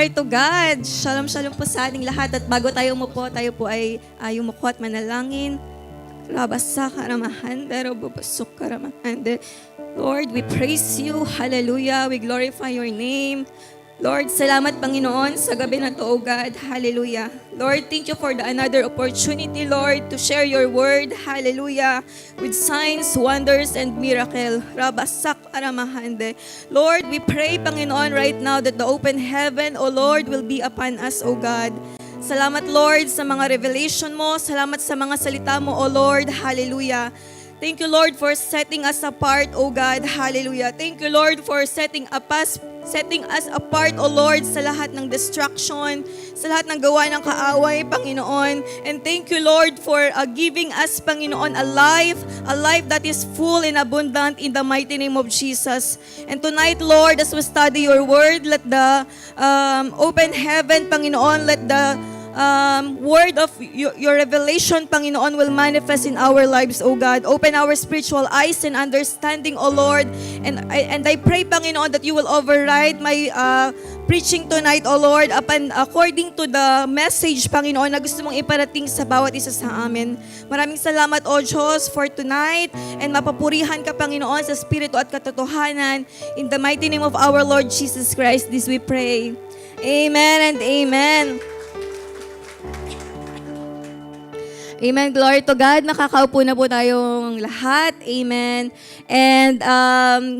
Glory to God. Shalom, shalom po sa ating lahat. At bago tayo umupo, tayo po ay yumuko at manalangin. Rabasa karamahanda, robobasok karamahanda. Lord, we praise you. Hallelujah. We glorify your name. Lord, salamat Panginoon sa gabi na to, O God. Hallelujah. Lord, thank you for another opportunity, Lord, to share your word. Hallelujah. With signs, wonders, and miracle. Rabasak aramahande. Lord, we pray, Panginoon, right now that the open heaven, O Lord, will be upon us, O God. Salamat, Lord, sa mga revelation mo. Salamat sa mga salita mo, O Lord. Hallelujah. Thank you, Lord, for setting us apart, O God. Hallelujah. Thank you, Lord, for setting us apart, O Lord, sa lahat ng distraction, sa lahat ng gawa ng kaaway, Panginoon. And thank you, Lord, for giving us, Panginoon, a life that is full and abundant in the mighty name of Jesus. And tonight, Lord, as we study your word, let the open heaven, Panginoon, let the word of your revelation, Panginoon, will manifest in our lives, O God. Open our spiritual eyes and understanding, O Lord. And I pray, Panginoon, that you will override my preaching tonight, O Lord, according to the message, Panginoon, na gusto mong iparating sa bawat isa sa amin. Maraming salamat, O Diyos, for tonight. And mapapurihan ka, Panginoon, sa spirito at katotohanan. In the mighty name of our Lord Jesus Christ, this we pray. Amen and amen. Amen. Glory to God. Nakakaupo na po tayong lahat. Amen. And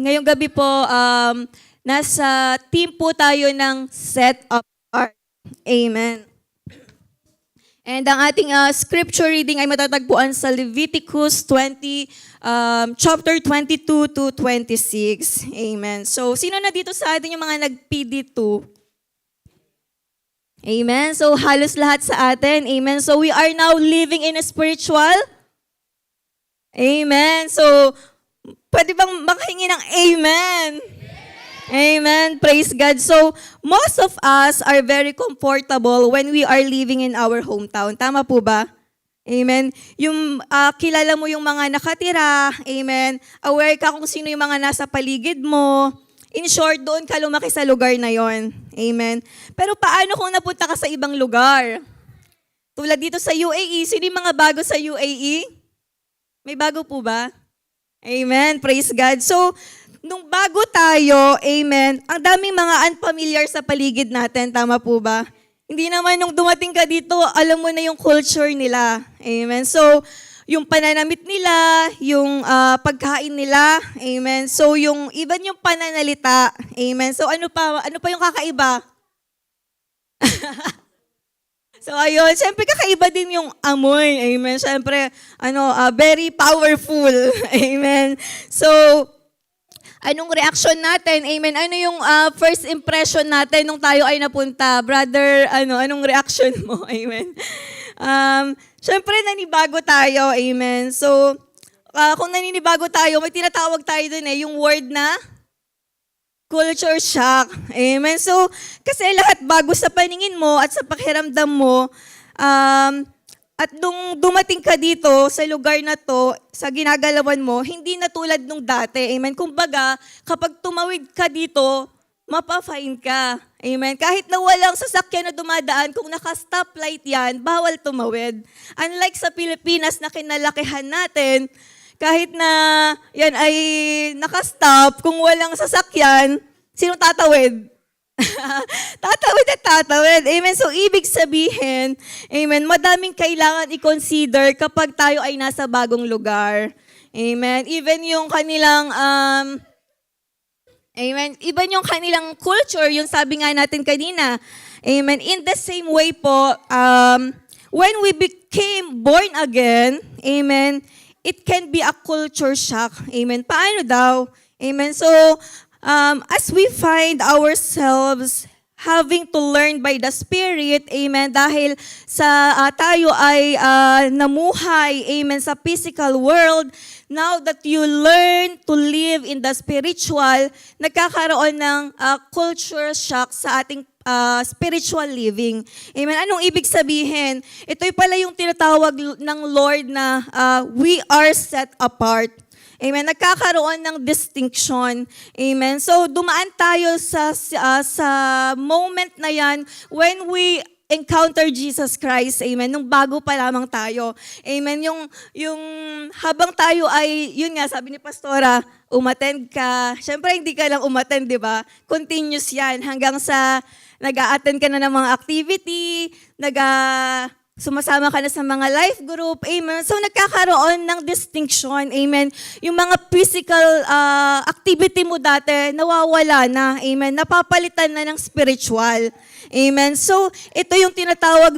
ngayong gabi po, nasa team po tayo ng Set Apart. Amen. And ang ating scripture reading ay matatagpuan sa Leviticus 20, chapter 22 to 26. Amen. So, sino na dito sa atin yung mga nag-PD2? Amen. So, halos lahat sa atin. Amen. So, we are now living in a spiritual. Amen. So, pwede bang makahingi ng amen? Amen. Praise God. So, most of us are very comfortable when we are living in our hometown. Tama po ba? Amen. Yung kilala mo yung mga nakatira. Amen. Aware ka kung sino yung mga nasa paligid mo. In short, doon ka lumaki sa lugar na yon. Amen. Pero paano kung napunta ka sa ibang lugar? Tulad dito sa UAE, sino yung mga bago sa UAE? May bago po ba? Amen. Praise God. So, nung bago tayo, amen, ang daming mga unfamiliar sa paligid natin. Tama po ba? Hindi naman nung dumating ka dito, alam mo na yung culture nila. Amen. So, yung pananamit nila, yung pagkain nila, amen. So yung even yung pananalita, amen. So ano pa yung kakaiba? So ayun, syempre kakaiba din yung amoy, amen. Syempre very powerful, amen. So anong reaction natin? Amen. Ano yung first impression natin nung tayo ay napunta? Brother, anong reaction mo? Amen. Siyempre, nanibago tayo. Amen. So, kung naninibago tayo, may tinatawag tayo dun yung word na culture shock. Amen. So, kasi lahat bago sa paningin mo at sa pakiramdam mo, at nung dumating ka dito sa lugar na to, sa ginagalawan mo, hindi na tulad nung dati. Amen. Kumbaga, kapag tumawid ka dito, mapa-fine ka. Amen. Kahit na walang sasakyan na dumadaan, kung naka-stoplight yan, bawal tumawid. Unlike sa Pilipinas na kinalakihan natin, kahit na yan ay naka-stop, kung walang sasakyan, sino tatawid? Tatawid at tatawid. Amen. So, ibig sabihin, amen, madaming kailangan i-consider kapag tayo ay nasa bagong lugar. Amen. Even yung kanilang amen. Iba yung kanilang culture, yung sabi nga natin kanina. Amen. In the same way po, when we became born again, amen, it can be a culture shock. Amen. Paano daw? Amen. So, as we find ourselves having to learn by the Spirit, amen, dahil sa tayo ay namuhay, amen, sa physical world, now that you learn to live in the spiritual, nagkakaroon ng culture shock sa ating spiritual living. Amen. Anong ibig sabihin? Ito'y pala yung tinatawag ng Lord na we are set apart. Amen. Nagkakaroon ng distinction. Amen. So dumaan tayo sa moment na yan when we encounter Jesus Christ. Amen. Nung bago pa lamang tayo. Amen. Yung habang tayo ay, yun nga, sabi ni Pastora, umattend ka. Siyempre, hindi ka lang umattend, di ba? Continuous yan hanggang sa nag-a-attend ka na ng mga activity, sumasama ka na sa mga life group, amen. So, nagkakaroon ng distinction, amen. Yung mga physical activity mo dati, nawawala na, amen. Napapalitan na ng spiritual, amen. So, ito yung tinatawag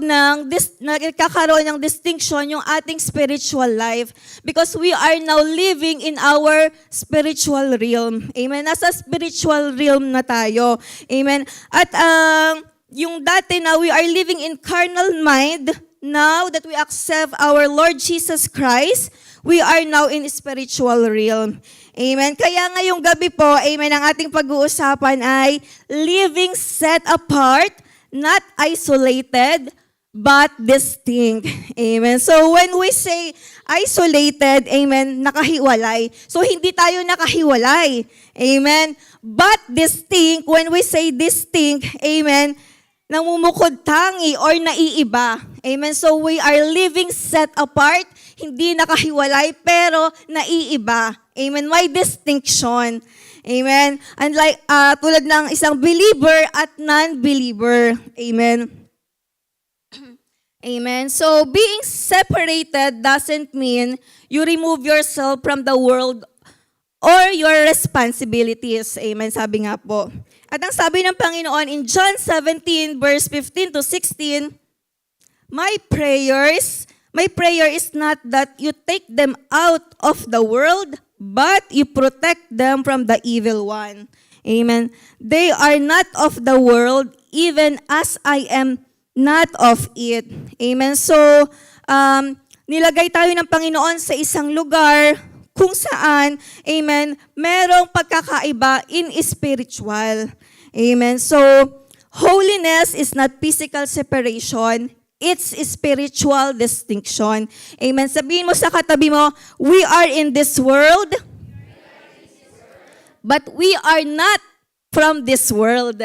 nagkakaroon ng distinction yung ating spiritual life because we are now living in our spiritual realm, amen. Nasa spiritual realm na tayo, amen. At yung dati na we are living in carnal mind, now that we accept our Lord Jesus Christ, we are now in spiritual realm. Amen. Kaya ngayong gabi po, amen, ang ating pag-uusapan ay living set apart, not isolated, but distinct. Amen. So when we say isolated, amen, nakahiwalay. So hindi tayo nakahiwalay. Amen. But distinct, when we say distinct, amen, namumukod tangi or naiiba. Amen. So we are living set apart, hindi nakahiwalay, pero naiiba. Amen. May distinction. Amen. Unlike tulad ng isang believer at non-believer. Amen. Amen. So being separated doesn't mean you remove yourself from the world or your responsibilities. Amen. Sabi nga po. At ang sabi ng Panginoon in John 17 verse 15 to 16, My prayer is not that you take them out of the world, but you protect them from the evil one. Amen. They are not of the world, even as I am not of it. Amen. So, nilagay tayo ng Panginoon sa isang lugar kung saan, amen, merong pagkakaiba in spiritual. Amen. So, holiness is not physical separation. It's spiritual distinction. Amen. Sabihin mo sa katabi mo, we are in this world, but we are not from this world.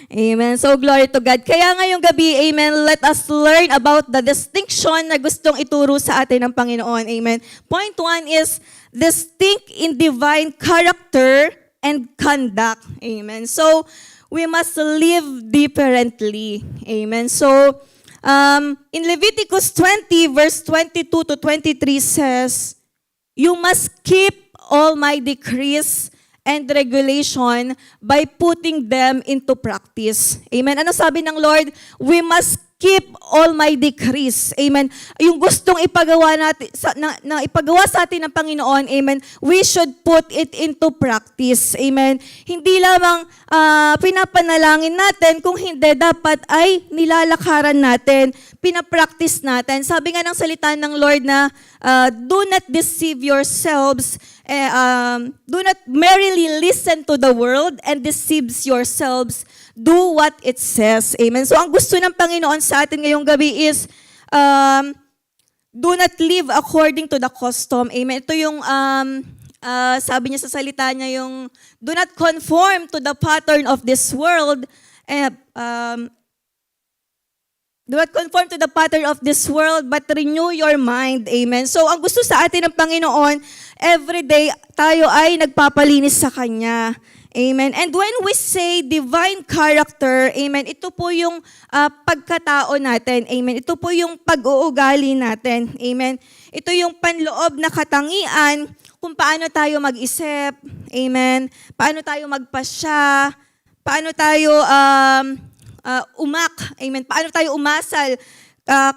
Amen. So, glory to God. Kaya ngayong gabi, amen, let us learn about the distinction na gustong ituro sa atin ng Panginoon. Amen. Point 1 is distinct in divine character and conduct. Amen. So, we must live differently. Amen. So, in Leviticus 20, verse 22 to 23 says, You must keep all my decrees and regulation by putting them into practice. Amen. Ano sabi ng Lord? We must keep all my decrees. Amen. Yung gustong ipagawa natin ipagawa sa atin ng Panginoon, amen, we should put it into practice. Amen. Hindi lamang pinapanalangin natin, kung hindi, dapat ay nilalakaran natin, pinapractice natin. Sabi nga ng salita ng Lord na, do not deceive yourselves, do not merely listen to the world and deceives yourselves. Do what it says. Amen. So, ang gusto ng Panginoon sa atin ngayong gabi is, do not live according to the custom. Amen. Ito yung, sabi niya sa salita niya, yung, do not conform to the pattern of this world. Do not conform to the pattern of this world, but renew your mind. Amen. So, ang gusto sa atin ng Panginoon, everyday tayo ay nagpapalinis sa Kanya. Amen. And when we say divine character, amen, ito po yung pagkatao natin. Amen. Ito po yung pag-uugali natin. Amen. Ito yung panloob na katangian kung paano tayo mag-isip. Amen. Paano tayo magpasya. Paano tayo umak. Amen. Paano tayo umasal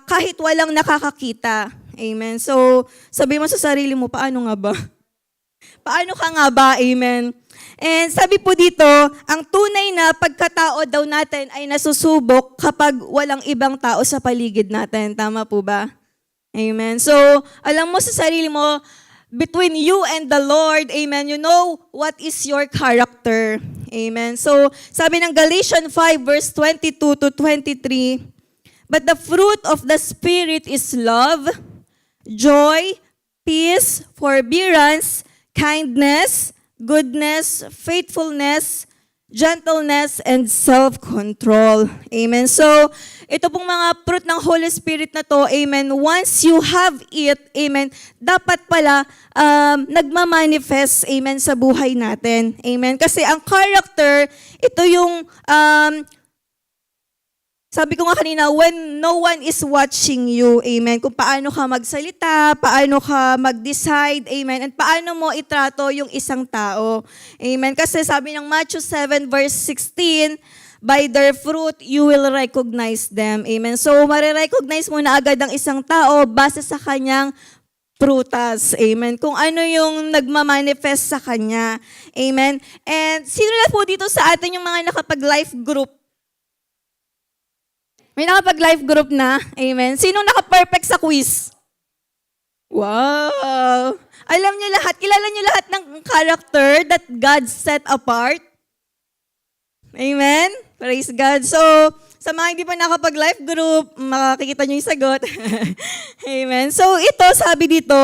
kahit walang nakakakita. Amen. So, sabi mo sa sarili mo, paano nga ba? Paano ka nga ba? Amen. And sabi po dito, ang tunay na pagkatao daw natin ay nasusubok kapag walang ibang tao sa paligid natin. Tama po ba? Amen. So, alam mo sa sarili mo, between you and the Lord, amen, you know what is your character. Amen. So, sabi ng Galatians 5 verse 22 to 23, But the fruit of the Spirit is love, joy, peace, forbearance, kindness, goodness, faithfulness, gentleness, and self-control. Amen. So, ito pong mga fruit ng Holy Spirit na to, amen, once you have it, amen, dapat pala nagmamanifest, amen, sa buhay natin. Amen. Kasi ang character, ito yung sabi ko nga kanina, when no one is watching you, amen, kung paano ka magsalita, paano ka mag-decide, amen, and paano mo itrato yung isang tao. Amen. Kasi sabi ng Matthew 7 verse 16, by their fruit, you will recognize them. Amen. So, marirecognize mo na agad ang isang tao base sa kanyang prutas. Amen. Kung ano yung nagmamanifest sa kanya. Amen. And sino na po dito sa atin yung mga nakapag-life group? May nakapag-life group na. Amen. Sino naka-perfect sa quiz? Wow! Alam niyo lahat, kilala niyo lahat ng character that God set apart? Amen? Praise God. So, sa mga hindi pa nakapag-life group, makikita niyo yung sagot. Amen. So, ito, sabi dito,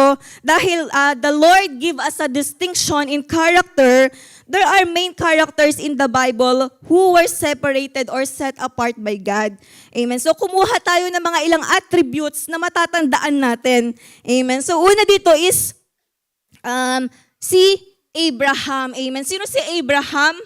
dahil the Lord give us a distinction in character, there are main characters in the Bible who were separated or set apart by God. Amen. So, kumuha tayo ng mga ilang attributes na matatandaan natin. Amen. So, una dito is si Abraham. Amen. Sino si Abraham?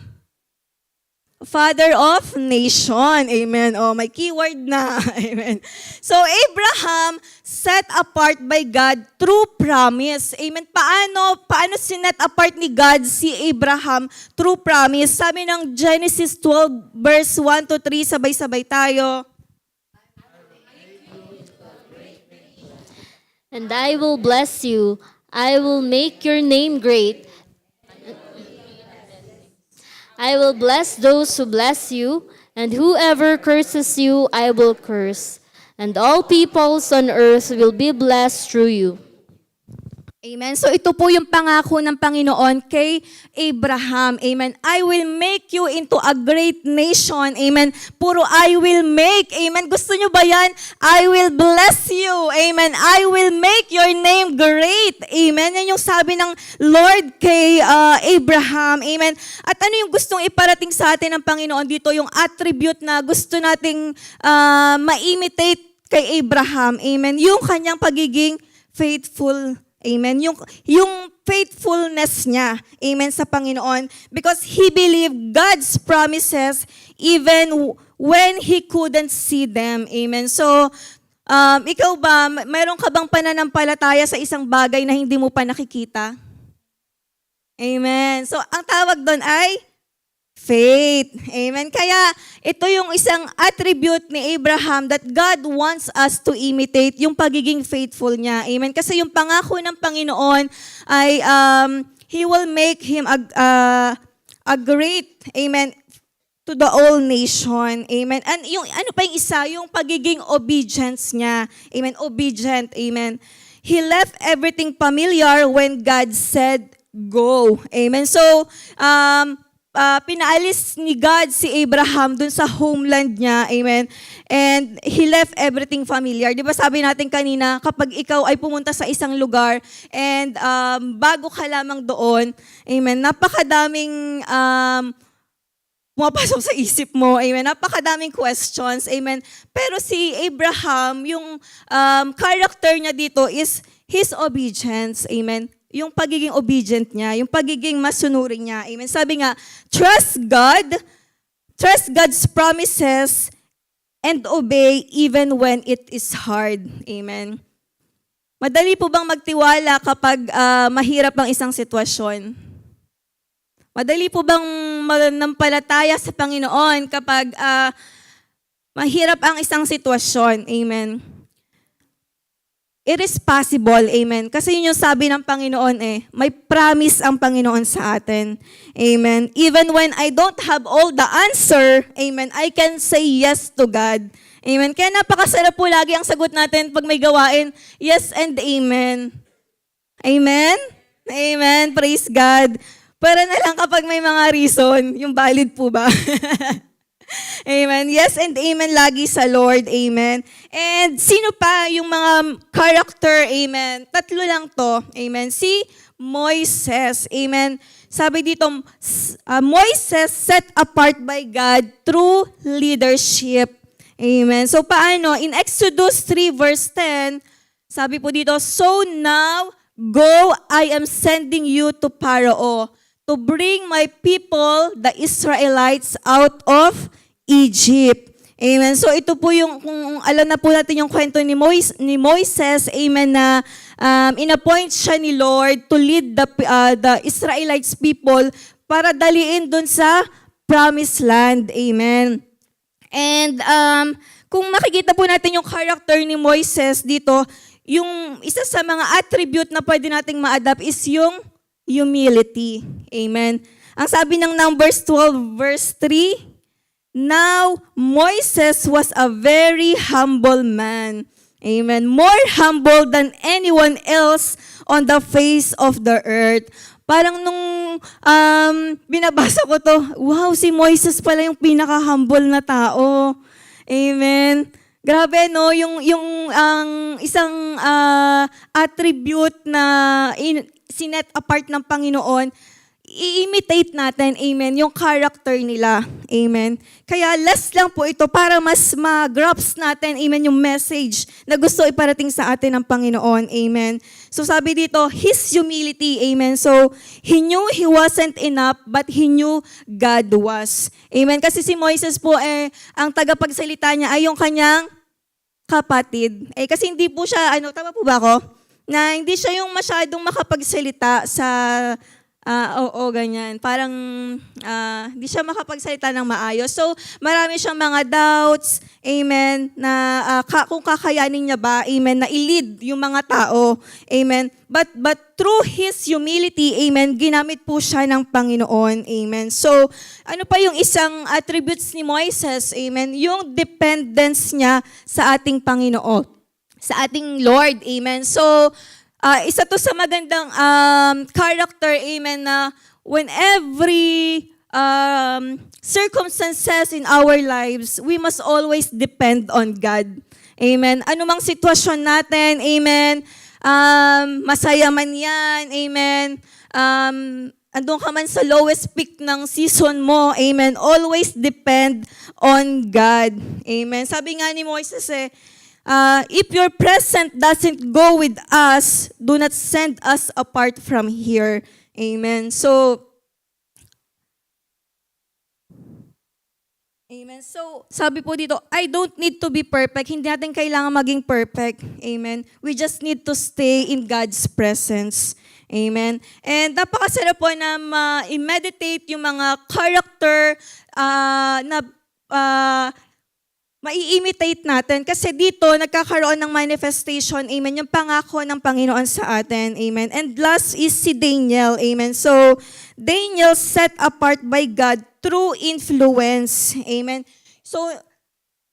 Father of nation. Amen. Oh, may keyword na. Amen. So, Abraham set apart by God through promise. Amen. Paano sinet apart ni God si Abraham through promise? Sabi ng Genesis 12 verse 1 to 3, sabay-sabay tayo. And I will bless you. I will make your name great. I will bless those who bless you, and whoever curses you, I will curse. And all peoples on earth will be blessed through you. Amen. So ito po yung pangako ng Panginoon kay Abraham. Amen. I will make you into a great nation. Amen. Puro I will make. Amen. Gusto nyo ba yan? I will bless you. Amen. I will make your name great. Amen. Yan yung sabi ng Lord kay Abraham. Amen. At ano yung gustong iparating sa atin ng Panginoon dito? Yung attribute na gusto nating ma-imitate kay Abraham. Amen. Yung kanyang pagiging faithful. Amen. Yung faithfulness niya, amen, sa Panginoon, because he believed God's promises even when he couldn't see them. Amen. So, ikaw ba, mayroon ka bang pananampalataya sa isang bagay na hindi mo pa nakikita? Amen. So, ang tawag doon ay faith. Amen. Kaya ito yung isang attribute ni Abraham that God wants us to imitate, yung pagiging faithful niya. Amen. Kasi yung pangako ng Panginoon ay He will make him a great, amen, to the all nation. Amen. And yung ano pa yung isa, yung pagiging obedience niya. Amen. Obedient. Amen. He left everything familiar when God said, go. Amen. So, pinaalis ni God si Abraham dun sa homeland niya, amen, and he left everything familiar. Di ba sabi natin kanina, kapag ikaw ay pumunta sa isang lugar, and bago ka lamang doon, amen, napakadaming pumapasok sa isip mo, amen, napakadaming questions, amen, pero si Abraham, yung character niya dito is his obedience, amen. Yung pagiging obedient niya, yung pagiging masunurin niya. Amen. Sabi nga, trust God's promises, and obey even when it is hard. Amen. Madali po bang magtiwala kapag mahirap ang isang sitwasyon? Madali po bang manampalataya sa Panginoon kapag mahirap ang isang sitwasyon? Amen. It is possible, amen. Kasi yun yung sabi ng Panginoon may promise ang Panginoon sa atin. Amen. Even when I don't have all the answer, amen, I can say yes to God. Amen. Kaya napakasarap po lagi ang sagot natin pag may gawain, yes and amen. Amen? Amen. Praise God. Para na lang kapag may mga reason, yung valid po ba? Amen. Yes and amen lagi sa Lord. Amen. And sino pa yung mga character? Amen. Tatlo lang to. Amen. Si Moises. Amen. Sabi dito, Moises set apart by God through leadership. Amen. So paano? In Exodus 3 verse 10, sabi po dito, "So now, go, I am sending you to Pharaoh to bring my people, the Israelites, out of Egypt." Amen. So ito po yung, kung alam na po natin yung kwento ni Moises, amen, na inappoint siya ni Lord to lead the Israelites people para daliin dun sa promised land. Amen. And kung makikita po natin yung character ni Moises dito, yung isa sa mga attribute na pwede nating ma-adapt is yung humility. Amen. Ang sabi ng Numbers 12 verse 3, "Now Moises was a very humble man." Amen. More humble than anyone else on the face of the earth. Parang nung binabasa ko to, wow, si Moises pala yung pinaka-humble na tao. Amen. Grabe, no? Yung isang attribute na sinet apart ng Panginoon, i-imitate natin, amen, yung character nila. Amen. Kaya less lang po ito para mas ma-grasp natin, amen, yung message na gusto iparating sa atin ng Panginoon. Amen. So sabi dito, his humility, amen. So he knew he wasn't enough, but he knew God was. Amen. Kasi si Moises po, ang tagapagsalita niya ay yung kanyang kapatid. Kasi hindi po siya, tama po ba ako? Na hindi siya yung masyadong makapagsalita sa ganyan. Parang di siya makapagsalita ng maayos. So, marami siyang mga doubts, amen, na kung kakayanin niya ba, amen, na i-lead yung mga tao, amen. But through his humility, amen, ginamit po siya ng Panginoon, amen. So, ano pa yung isang attributes ni Moises, amen, yung dependence niya sa ating Panginoon, sa ating Lord, amen. So, isa to sa magandang character, amen, na when every circumstances in our lives, we must always depend on God. Amen. Anumang sitwasyon natin, amen, masaya man yan, amen, andun ka man sa lowest peak ng season mo, amen, always depend on God. Amen. Sabi nga ni Moises, if your present doesn't go with us, do not send us apart from here. Amen. So, amen. So, sabi po dito, I don't need to be perfect. Hindi natin kailangan maging perfect. Amen. We just need to stay in God's presence. Amen. And napakasarap po na i-meditate yung mga character na mai-imitate natin kasi dito nagkakaroon ng manifestation, amen, yung pangako ng Panginoon sa atin, amen. And last is si Daniel, amen. So, Daniel set apart by God through influence, amen. So,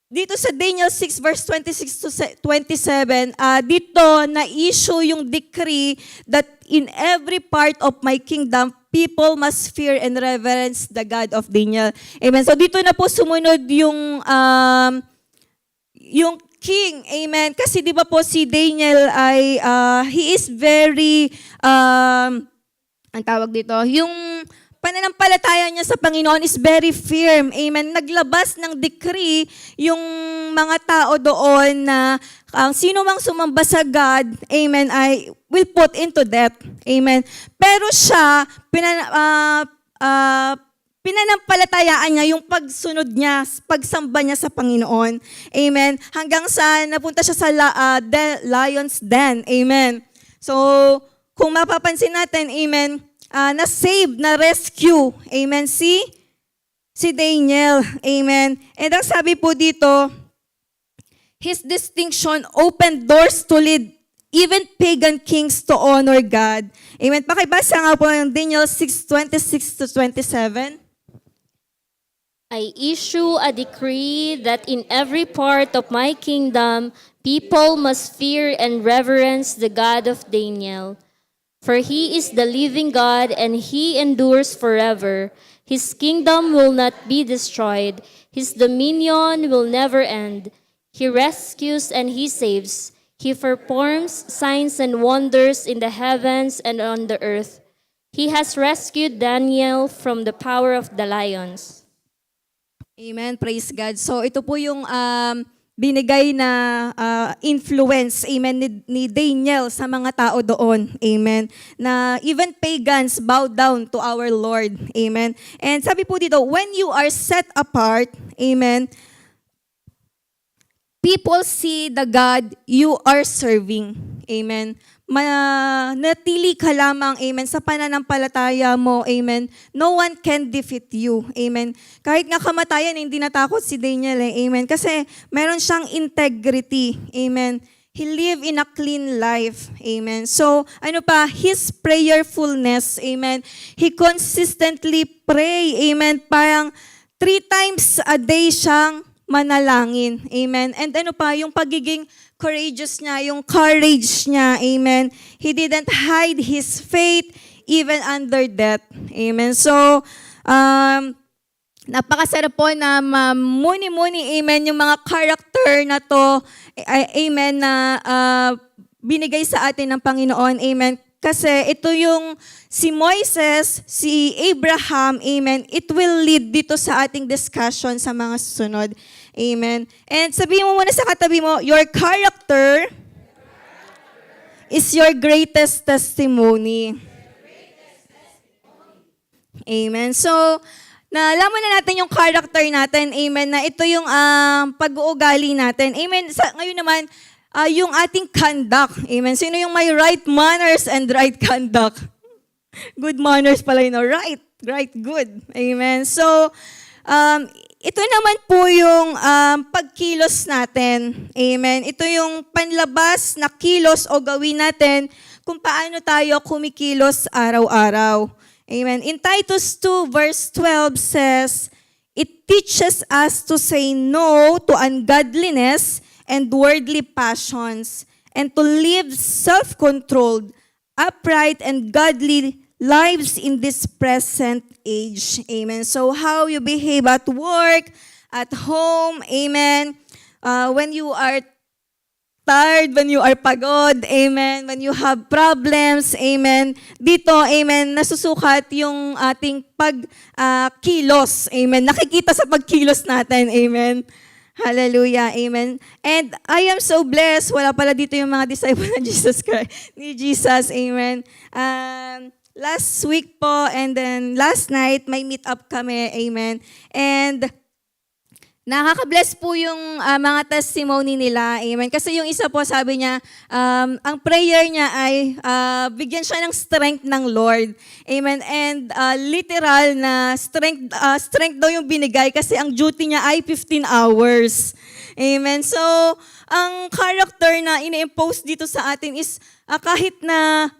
dito sa Daniel 6 verse 26 to 27, dito na-issue yung decree that in every part of my kingdom, people must fear and reverence the God of Daniel. Amen. So dito na po sumunod yung king. Amen. Kasi di ba po si Daniel ay, he is very, ang tawag dito, yung pananampalataya niya sa Panginoon is very firm. Amen. Naglabas ng decree yung mga tao doon na sino mang sumamba sa God, amen, ay will put into death. Amen. Pero siya, pinanampalatayaan niya yung pagsunod niya, pagsamba niya sa Panginoon. Amen. Hanggang sa napunta siya sa lion's den. Amen. So, kung mapapansin natin, amen, na-save, na-rescue, amen, si Daniel, amen. And ang sabi po dito, his distinction opened doors to lead even pagan kings to honor God. Amen. Pakibasa nga po ng Daniel 6:26 to 27. I issue a decree that in every part of my kingdom, people must fear and reverence the God of Daniel. For he is the living God, and he endures forever. His kingdom will not be destroyed. His dominion will never end. He rescues and he saves. He performs signs and wonders in the heavens and on the earth. He has rescued Daniel from the power of the lions. Amen. Praise God. So ito po yung binigay na influence, amen, ni Daniel sa mga tao doon. Amen. Na even pagans bow down to our Lord. Amen. And sabi po dito, when you are set apart, amen, people see the God you are serving. Amen. Manatili ka lamang, amen, sa pananampalataya mo, amen. No one can defeat you, amen. Kahit nga kamatayan, hindi natakot si Daniel, amen. Kasi meron siyang integrity, amen. He lived in a clean life, amen. So, his prayerfulness, amen. He consistently pray, amen. Parang 3 times a day siyang manalangin, amen. And yung pagiging courageous niya, yung courage niya, amen. He didn't hide his faith even under death, amen. So, napakasarap po na mamuni-muni, amen, yung mga character na to, amen, na binigay sa atin ng Panginoon, amen. Kasi ito yung si Moises, si Abraham, amen, it will lead dito sa ating discussion sa mga susunod. Amen. And sabihin mo muna sa katabi mo, your character is your greatest testimony. Amen. So, nalaman na natin yung character natin, amen, na ito yung pag-uugali natin. Amen. Ngayon naman, yung ating conduct. Amen. Sino yung may right manners and right conduct? Good manners pala yun. Right, good. Amen. So, ito naman po yung pagkilos natin. Amen. Ito yung panlabas na kilos o gawin natin kung paano tayo kumikilos araw-araw. Amen. In Titus 2 verse 12 says, it teaches us to say no to ungodliness and worldly passions, and to live self-controlled, upright, and godly lives in this present age. Amen. So how you behave at work, at home, amen. When you are tired, when you are pagod, amen. When you have problems, amen. Dito, amen, nasusukat yung ating pagkilos, amen. Nakikita sa pagkilos natin, amen. Hallelujah, amen. And I am so blessed. Wala pala dito yung mga disciples ni Jesus, amen. Last week po, and then last night, may meet up kami, amen. And nakaka-bless po yung mga testimony nila, amen. Kasi yung isa po, sabi niya, ang prayer niya ay bigyan siya ng strength ng Lord, amen. And literal na strength daw yung binigay kasi ang duty niya ay 15 hours, amen. So, ang character na ini-impose dito sa atin is kahit na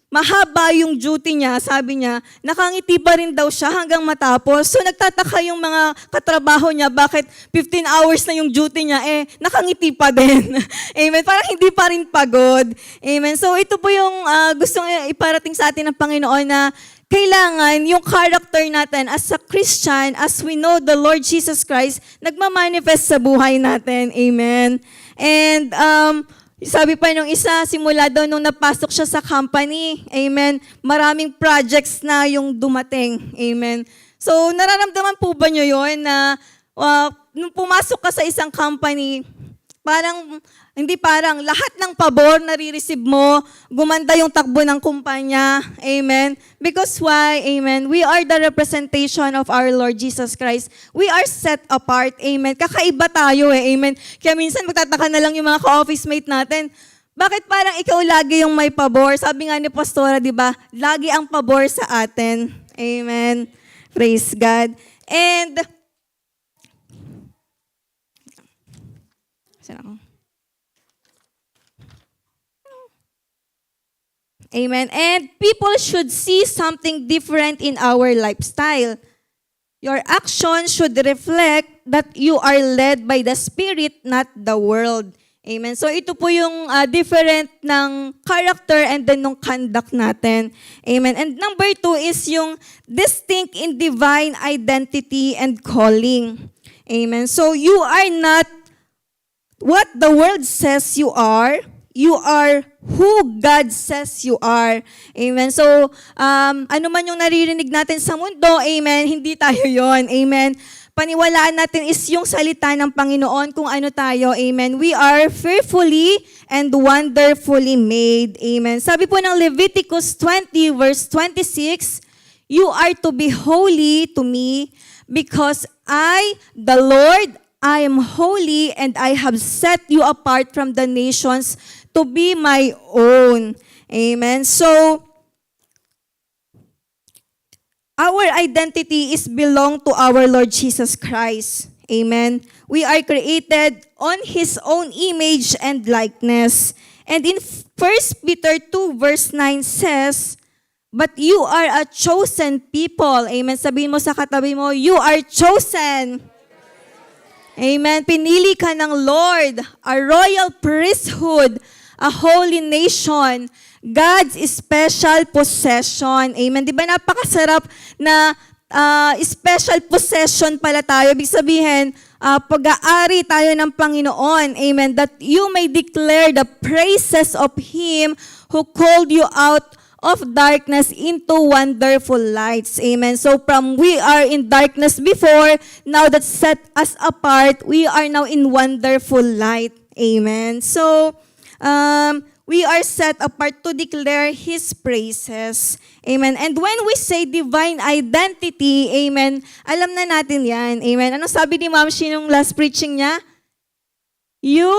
mahaba yung duty niya, sabi niya, nakangiti pa rin daw siya hanggang matapos. So nagtataka yung mga katrabaho niya, bakit 15 hours na yung duty niya, nakangiti pa din. Amen. Parang hindi pa rin pagod. Amen. So ito po yung gustong iparating sa atin ng Panginoon na kailangan yung character natin as a Christian, as we know the Lord Jesus Christ, nagmamanifest sa buhay natin. Amen. And sabi pa nung isa, simula daw nung napasok siya sa company, amen, maraming projects na yung dumating, amen. So, nararamdaman po ba nyo yun na nung pumasok ka sa isang company, parang lahat ng pabor nare-receive mo, gumanda yung takbo ng kumpanya, amen. Because why, amen, we are the representation of our Lord Jesus Christ. We are set apart, amen. Kakaiba tayo, amen. Kaya minsan magtataka na lang yung mga ka-office mate natin, bakit parang ikaw lagi yung may pabor? Sabi nga ni Pastora, di ba, lagi ang pabor sa atin, amen. Praise God. And amen. And people should see something different in our lifestyle. Your actions should reflect that you are led by the Spirit, not the world. Amen. So ito po yung different ng character and then ng conduct natin. Amen. And number 2 is yung distinct in divine identity and calling. Amen. So you are not what the world says you are. You are who God says you are. Amen. So, ano man yung naririnig natin sa mundo, amen, hindi tayo yon. Amen. Paniwalaan natin is yung salita ng Panginoon kung ano tayo. Amen. We are fearfully and wonderfully made. Amen. Sabi po ng Leviticus 20 verse 26, you are to be holy to me because I, the Lord, I am holy and I have set you apart from the nations to be my own. Amen. So, our identity is belong to our Lord Jesus Christ. Amen. We are created on His own image and likeness. And in 1 Peter 2 verse 9 says, but you are a chosen people. Amen. Sabihin mo sa katabi mo, you are chosen. Amen. Pinili ka ng Lord, a royal priesthood, a holy nation, God's special possession. Amen. Di ba napakasarap na special possession pala tayo? Ibig sabihin, pag-aari tayo ng Panginoon. Amen. That you may declare the praises of Him who called you out of darkness into wonderful lights. Amen. So from we are in darkness before, now that set us apart, we are now in wonderful light. Amen. So, we are set apart to declare His praises. Amen. And when we say divine identity, amen, alam na natin yan. Amen. Ano sabi ni Ma'am Shi nung last preaching niya? You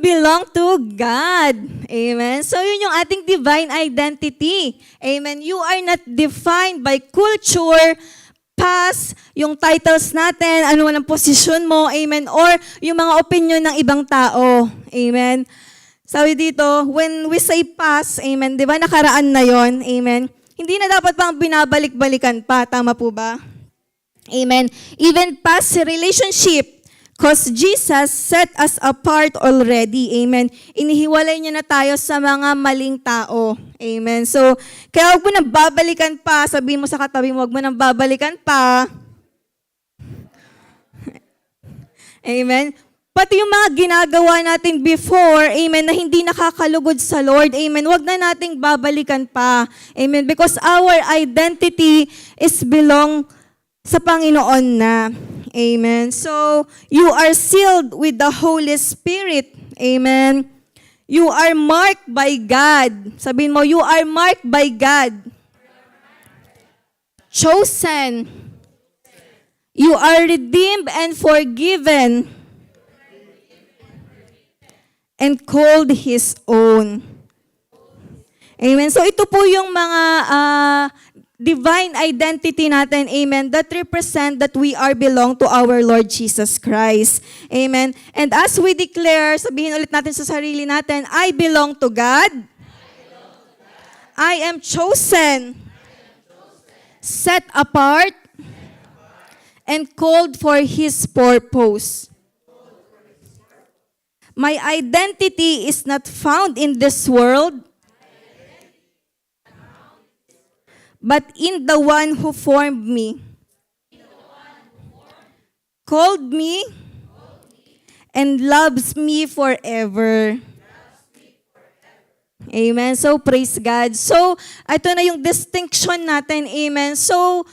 belong to God. Amen. So yun yung ating divine identity. Amen. You are not defined by culture, past, yung titles natin, ano man ang posisyon mo, amen, or yung mga opinion ng ibang tao. Amen. Sabi dito, when we say past, amen, di ba nakaraan na yon, amen, hindi na dapat pang binabalik-balikan pa. Tama po ba? Amen. Even past relationship, because Jesus set us apart already. Amen. Inihiwalay niya na tayo sa mga maling tao. Amen. So, kaya huwag mo nang babalikan pa. Sabihin mo sa katabi mo, huwag mo nang babalikan pa. Amen. Pati yung mga ginagawa natin before, amen, na hindi nakakalugod sa Lord, amen, huwag na nating babalikan pa. Amen. Because our identity is belong sa Panginoon na. Amen. So, you are sealed with the Holy Spirit. Amen. You are marked by God. Sabihin mo, you are marked by God. Chosen. You are redeemed and forgiven. And called His own. Amen. So, ito po yung mga divine identity natin, amen, that represent that we are belong to our Lord Jesus Christ. Amen. And as we declare, sabihin ulit natin sa sarili natin, I belong to God. I am chosen, set apart, and called for His purpose. My identity is not found in this world, but in the one who formed me, called me, and loves me forever. Amen. So, praise God. So, ito na yung distinction natin. Amen. So,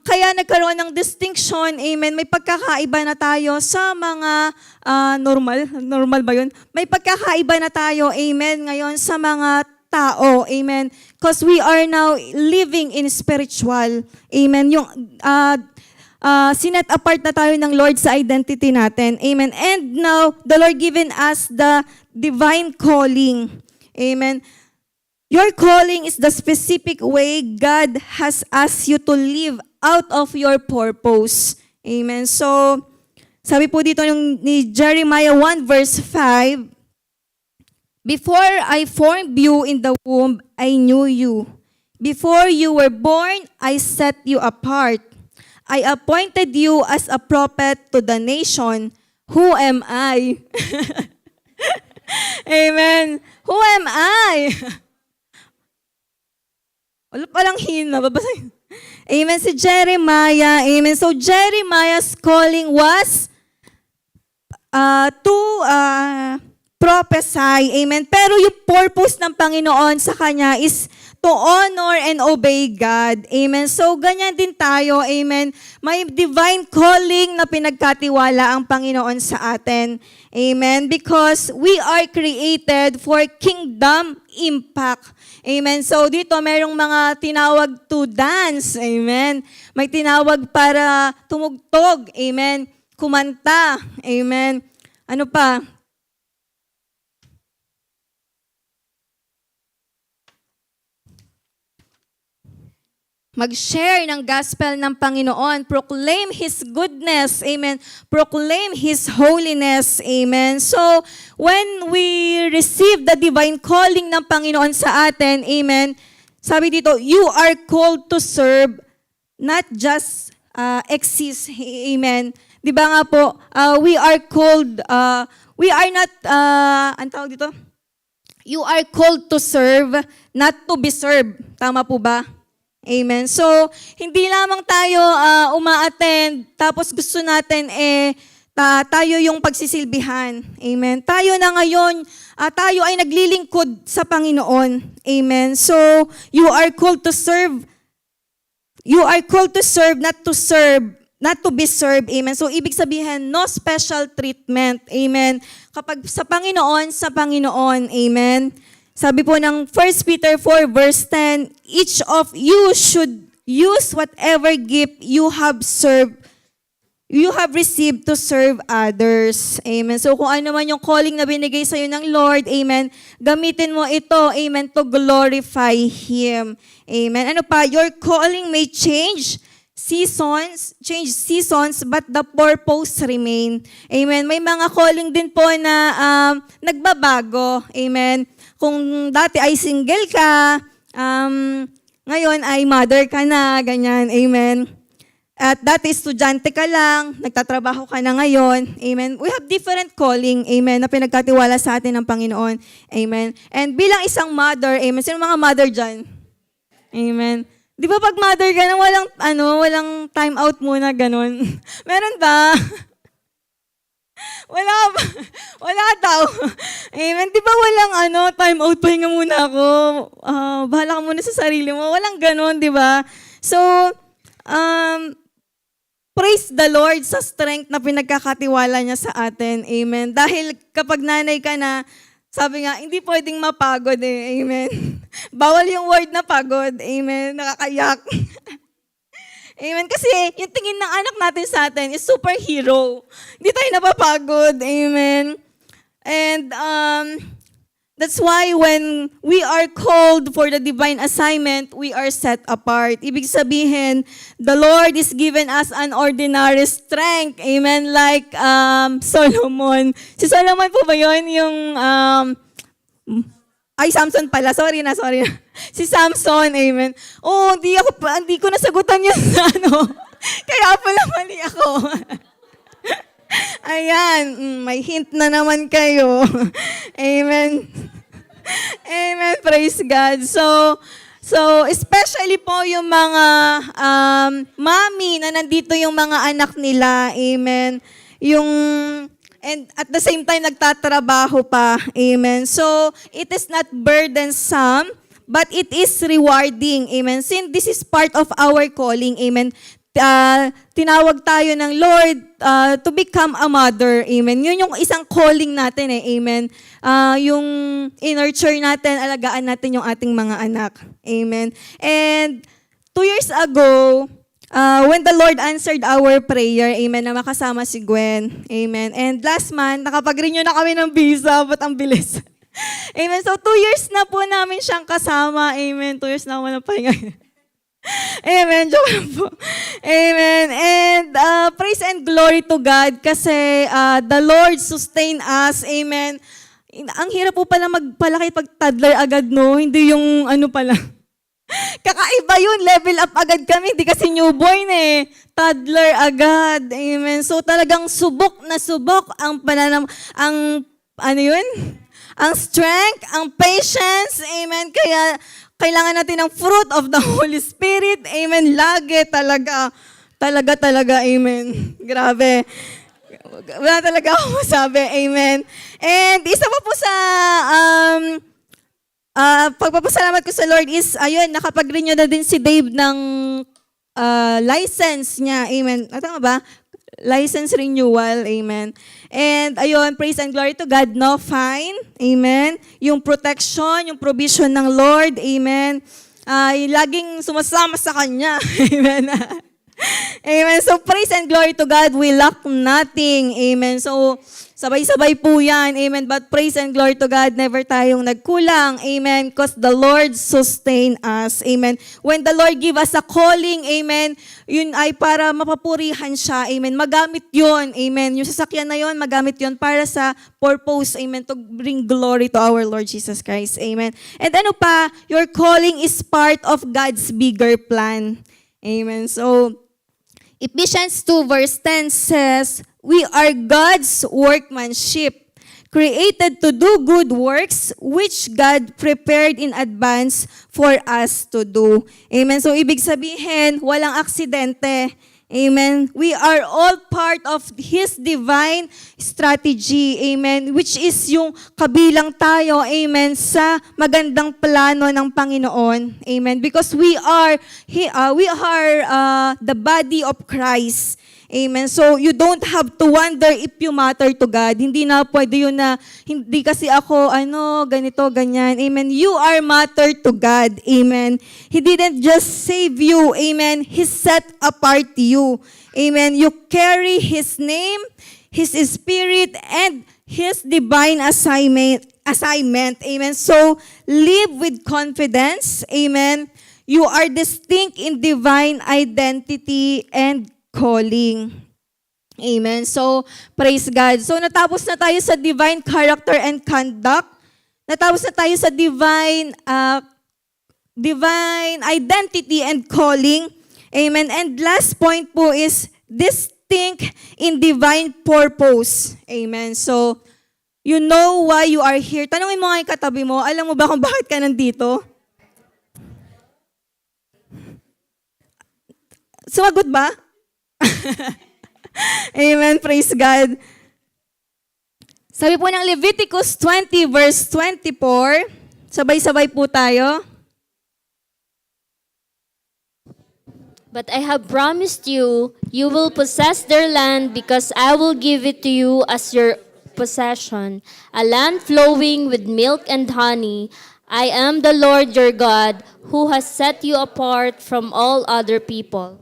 kaya nagkaroon ng distinction, amen, may pagkakaiba na tayo sa mga normal ba yun? May pagkakaiba na tayo, amen, ngayon sa mga tao, amen. Because we are now living in spiritual, amen. Yung sinet apart na tayo ng Lord sa identity natin, amen. And now, the Lord given us the divine calling, amen. Your calling is the specific way God has asked you to live out of your purpose, amen. So, sabi po dito ni Jeremiah 1 verse 5, before I formed you in the womb, I knew you. Before you were born, I set you apart. I appointed you as a prophet to the nation who am I? Amen. Who am I? Wala palang hina. Babasahin. Amen. Si Jeremiah. Amen. So Jeremiah's calling was to prophesy. Amen. Pero yung purpose ng Panginoon sa kanya is to honor and obey God. Amen. So, ganyan din tayo. Amen. May divine calling na pinagkatiwala ang Panginoon sa atin. Amen. Because we are created for kingdom impact. Amen. So, dito merong mga tinawag to dance. Amen. May tinawag para tumugtog. Amen. Kumanta. Amen. Ano pa? Mag-share ng gospel ng Panginoon. Proclaim His goodness. Amen. Proclaim His holiness. Amen. So, when we receive the divine calling ng Panginoon sa atin, amen, sabi dito, you are called to serve, not just exist. Amen. Di ba nga po, we are called, we are not, ang tawag dito? You are called to serve, not to be served. Tama po ba? Amen. So, hindi lamang tayo uma-attend, tapos gusto natin tayo yung pagsisilbihan. Amen. Tayo na ngayon, tayo ay naglilingkod sa Panginoon. Amen. So, you are called to serve. You are called to serve, not to be served. Amen. So, ibig sabihin, no special treatment. Amen. Kapag sa Panginoon. Amen. Sabi po ng 1 Peter 4 verse 10, each of you should use whatever gift you have received to serve others. Amen. So kung ano man yung calling na binigay sa iyo ng Lord, amen, gamitin mo ito, amen, to glorify Him. Amen. Ano pa? Your calling may change seasons, but the purpose remain. Amen. May mga calling din po na nagbabago. Amen. Kung dati ay single ka, ngayon ay mother ka na, ganyan, amen. At dati estudyante ka lang, nagtatrabaho ka na ngayon, amen. We have different calling, amen, na pinagkatiwala sa atin ng Panginoon, amen. And bilang isang mother, amen, sino mga mother dyan? Amen. Di ba pag mother ka na, walang time out muna, ganun? Meron ba? Wala daw. Amen. Di ba walang time out, pahinga muna ako. Bahala ka muna sa sarili mo. Walang ganon, di ba? So, praise the Lord sa strength na pinagkakatiwala niya sa atin. Amen. Dahil kapag nanay ka na, sabi nga, hindi pwedeng mapagod eh. Amen. Bawal yung word na pagod. Amen. Nakakayak. Amen. Kasi yung tingin ng anak natin sa atin is superhero. Hindi tayo napapagod. Amen. And that's why when we are called for the divine assignment, we are set apart. Ibig sabihin, the Lord is given us an ordinary strength. Amen. Like Solomon. Si Solomon po ba yun? Yung Samson pala. Sorry na. Si Samson, amen. Oh, hindi ko nasagutan yun sa Kaya pala mali ako. Ayan, may hint na naman kayo. Amen. Amen, praise God. So especially po yung mga mami na nandito yung mga anak nila. Amen. And at the same time, nagtatrabaho pa. Amen. So, it is not burdensome, but it is rewarding. Amen. Since this is part of our calling. Amen. Tinawag tayo ng Lord to become a mother. Amen. Yun yung isang calling natin eh. Amen. Yung i-nurture natin, alagaan natin yung ating mga anak. Amen. And 2 years ago, when the Lord answered our prayer, amen, na makasama si Gwen, amen. And last month, nakapag-renew na kami ng visa, but ang bilis. Amen. So, 2 years na po namin siyang kasama, amen. 2 years na ako napahinga. Amen. Joke lang po. Amen. And praise and glory to God kasi the Lord sustain us, amen. Ang hirap po pala magpalaki pag toddler agad, no? Hindi yung pala. Kakaiba yun, level up agad kami. Di kasi newborn eh. Toddler agad. Amen. So talagang subok na subok ang ano yun? Ang strength, ang patience. Amen. Kaya kailangan natin ng fruit of the Holy Spirit. Amen. Lagi talaga. Talaga. Amen. Grabe. Wala talaga ako masabi. Amen. And isa pa po sa pagpapasalamat ko sa Lord is, ayun, nakapag-renew na din si Dave ng license niya. Amen. Tama ba? License renewal. Amen. And ayun, praise and glory to God. No fine. Amen. Yung protection, yung provision ng Lord. Amen. Laging sumasama sa Kanya. Amen. Amen. So, praise and glory to God. We lack nothing. Amen. So, sabay-sabay po yan. Amen. But praise and glory to God, never tayong nagkulang. Amen. Because the Lord sustain us. Amen. When the Lord give us a calling, amen, yun ay para mapapurihan siya. Amen. Magamit yun. Amen. Yung sasakyan na yun, magamit yun para sa purpose. Amen. To bring glory to our Lord Jesus Christ. Amen. And ano pa, your calling is part of God's bigger plan. Amen. So, Ephesians 2 verse 10 says, we are God's workmanship, created to do good works, which God prepared in advance for us to do. Amen. So, ibig sabihin, walang aksidente. Amen. We are all part of His divine strategy. Amen. Which is yung kabilang tayo, amen, sa magandang plano ng Panginoon. Amen. Because we are the body of Christ. Amen. So, you don't have to wonder if you matter to God. Hindi na pwede yun na, hindi kasi ako, ganito, ganyan. Amen. You are matter to God. Amen. He didn't just save you. Amen. He set apart you. Amen. You carry His name, His Spirit, and His divine assignment. Amen. So, live with confidence. Amen. You are distinct in divine identity and calling. Amen. So, praise God. So, natapos na tayo sa divine character and conduct. Natapos na tayo sa divine identity and calling. Amen. And last point po is distinct in divine purpose. Amen. So, you know why you are here. Tanungin mo nga yung katabi mo, alam mo ba kung bakit ka nandito? Sumagot ba? Amen. Praise God. Sabi po ng Leviticus 20 verse 24, sabay-sabay po tayo. But I have promised you, you will possess their land because I will give it to you as your possession, a land flowing with milk and honey. I am the Lord your God, who has set you apart from all other people.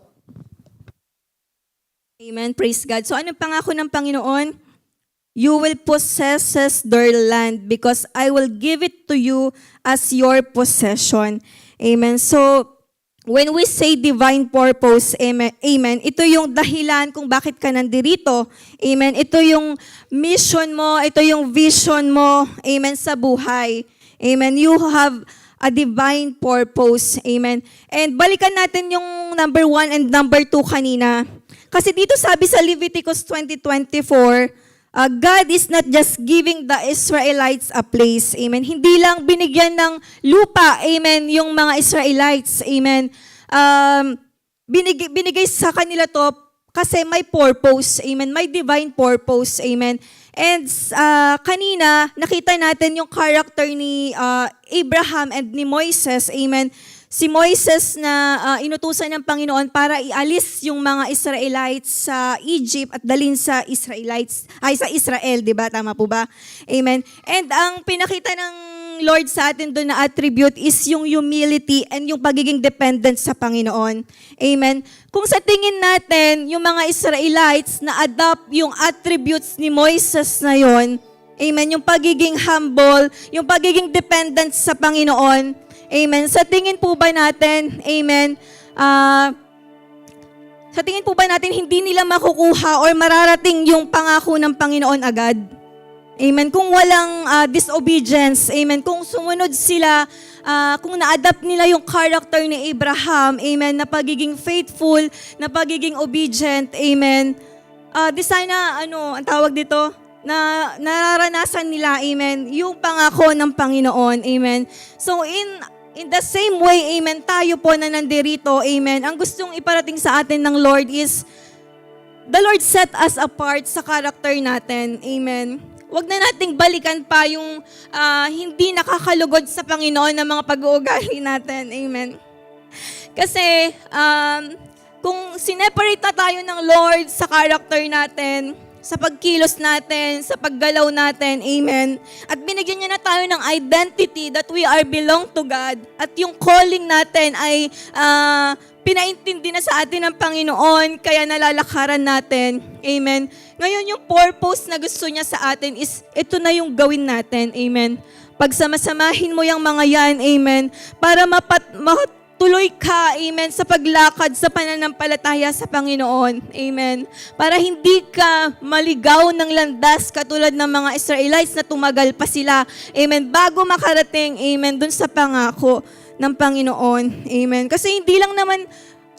Amen. Praise God. So anong pangako ng Panginoon? You will possess their land because I will give it to you as your possession. Amen. So, when we say divine purpose, amen, ito yung dahilan kung bakit ka nandirito. Amen. Ito yung mission mo, ito yung vision mo, amen, sa buhay. Amen. You have a divine purpose. Amen. And balikan natin yung number 1 and number 2 kanina. Kasi dito sabi sa Leviticus 20:24, God is not just giving the Israelites a place. Amen. Hindi lang binigyan ng lupa, amen, yung mga Israelites. Amen. Binigay sa kanila to kasi may purpose. Amen. May divine purpose. Amen. And kanina, nakita natin yung character ni Abraham and ni Moises. Amen. Si Moises na inutusan ng Panginoon para ialis yung mga Israelites sa Egypt at dalhin sa sa Israel, di ba? Tama po ba? Amen. And ang pinakita ng Lord sa atin doon na attribute is yung humility and yung pagiging dependent sa Panginoon. Amen. Kung sa tingin natin, yung mga Israelites na adopt yung attributes ni Moises na yon, amen, yung pagiging humble, yung pagiging dependent sa Panginoon, amen. Sa tingin po ba natin, amen, sa tingin po ba natin hindi nila makukuha or mararating yung pangako ng Panginoon agad? Amen. Kung walang disobedience, amen, kung sumunod sila kung na-adapt nila yung character ni Abraham, amen, na pagiging faithful, na pagiging obedient, amen, di sana, ang tawag dito, na nararanasan nila, amen, yung pangako ng Panginoon, amen. So in the same way, amen, tayo po na nandirito, amen, ang gustong iparating sa atin ng Lord is, the Lord set us apart sa character natin, amen. Huwag na nating balikan pa yung hindi nakakalugod sa Panginoon ng mga pag-uugali natin, amen. Kasi kung sineparate na tayo ng Lord sa character natin, sa pagkilos natin, sa paggalaw natin, amen. At binigyan niya na tayo ng identity that we are belong to God. At yung calling natin ay pinaintindi na sa atin ng Panginoon, kaya nalalakaran natin. Amen. Ngayon yung purpose na gusto niya sa atin is, ito na yung gawin natin. Amen. Pagsamasamahin mo yung mga yan, amen, para matuloy ka, amen, sa paglakad, sa pananampalataya sa Panginoon. Amen. Para hindi ka maligaw ng landas katulad ng mga Israelites na tumagal pa sila. Amen. Bago makarating, amen, dun sa pangako ng Panginoon. Amen. Kasi hindi lang naman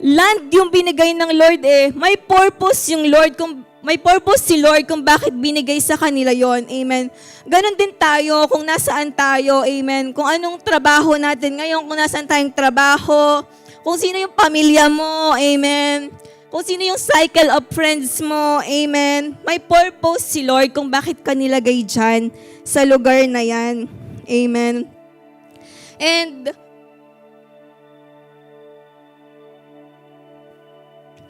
land yung binigay ng Lord may purpose yung Lord, may purpose si Lord kung bakit binigay sa kanila yon. Amen. Ganon din tayo kung nasaan tayo. Amen. Kung anong trabaho natin ngayon, kung nasaan tayong trabaho, kung sino yung pamilya mo. Amen. Kung sino yung cycle of friends mo. Amen. May purpose si Lord kung bakit ka nilagay dyan sa lugar na yan. Amen. And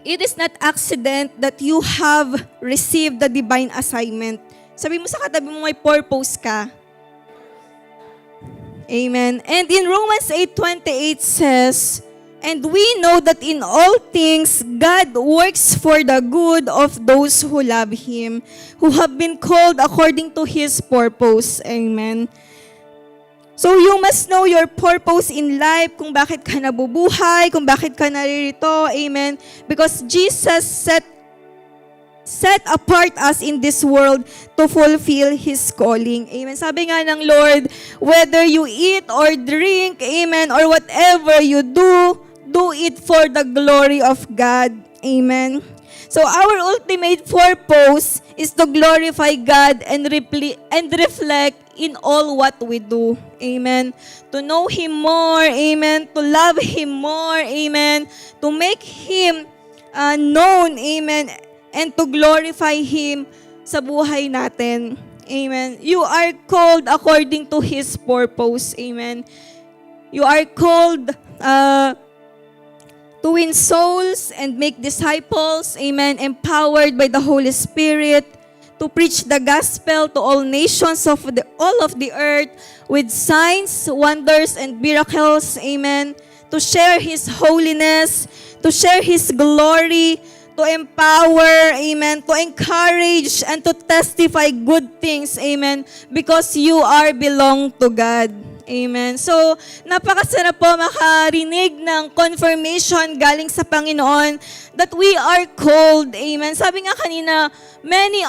it is not accident that you have received the divine assignment. Sabi mo sa katabi mo, may purpose ka. Amen. And in Romans 8:28 says, and we know that in all things God works for the good of those who love Him, who have been called according to His purpose. Amen. So you must know your purpose in life, kung bakit ka nabubuhay, kung bakit ka naririto. Amen. Because Jesus set apart us in this world to fulfill His calling. Amen. Sabi nga ng Lord, whether you eat or drink, amen, or whatever you do, do it for the glory of God. Amen. So our ultimate purpose is to glorify God and reflect in all what we do. Amen. To know Him more. Amen. To love Him more. Amen. To make Him known. Amen. And to glorify Him sa buhay natin. Amen. You are called according to His purpose. Amen. You are called to win souls and make disciples, amen, empowered by the Holy Spirit, to preach the gospel to all nations of all of the earth with signs, wonders, and miracles, amen, to share His holiness, to share His glory, to empower, amen, to encourage, and to testify good things, amen, because you are belong to God. Amen. So, napakasarap po makarinig ng confirmation galing sa Panginoon that we are called. Amen. Sabi nga kanina, many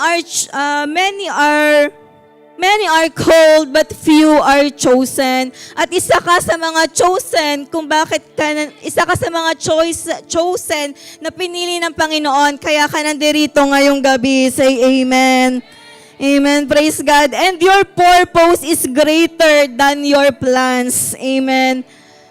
are called but few are chosen. At isa ka sa mga chosen isa ka sa mga chosen na pinili ng Panginoon, kaya ka nandirito ngayong gabi. Say amen. Amen. Praise God. And your purpose is greater than your plans. Amen.